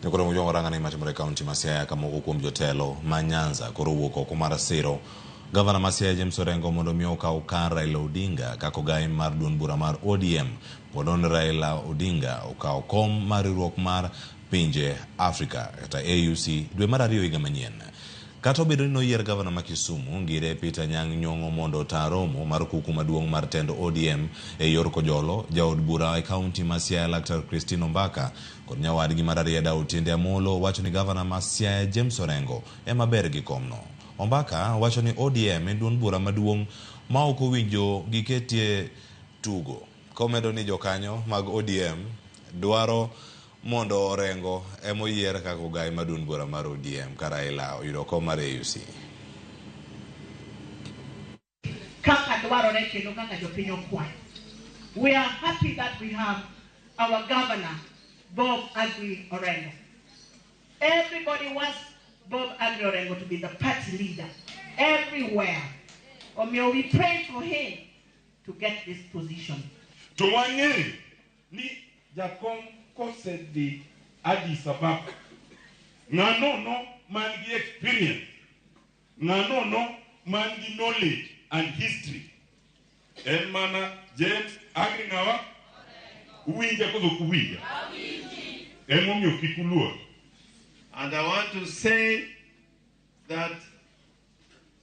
Nikoro mujong orangani matimore kaunti ma Siaya ka moko kuom jotelo ma Nyanza koro owuok oko mar siro Gavana ma Siaya Orengo mondo mi okaw kar Raila Odinga kako gai mar duond bura mar ODM podon Raila Odinga okaw kom mar riwruok mar pinje Afrika kata AUC dwe mar 2 higa manyien. Kata obedo ni noyier Gavana ma Kisumu ngire Peter Nyang' Nyong'o mondo taa romo mar kuku maduong' mar tend ODM e yor kojolo, jaod bura e kaunti ma Siaya Laktar Christine Ombaka kod nyawadgi mar Arieda Otiende Amolo wacho ni Gavana ma Siaya Orengo ema ber gi komno. Ombaka wacho ni ODM en duond bura maduong' ma ok owinjo giketie tugo. Komedo ni jokanyo mag ODM dwaro mondo Orengo emoyier kako gai maduond bura mar ODM ka Raila oyudo kom mar AUC. We are happy that we have our governor, Bob Agri Orengo. Everybody wants Bob Agri Orengo to be the party leader everywhere. Or may we pray for him to get this position. To wang'e ni jakom kose di Addis Ababa ng'ano no man gi experience, ng'ano no man gi knowledge and history en mana James Agri ngawa uwinja koso kuwinja emomiyo kik uluor. And I want to say that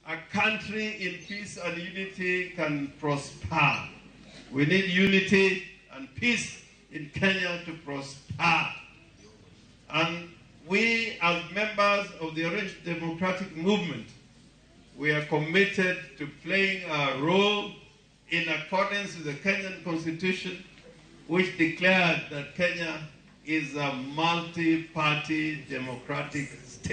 a country in peace and unity can prosper. We need unity and peace in Kenya to prosper. And we, as members of the Orange Democratic Movement, we are committed to playing our role in accordance with the Kenyan Constitution, which declared that Kenya is a multi-party democratic state.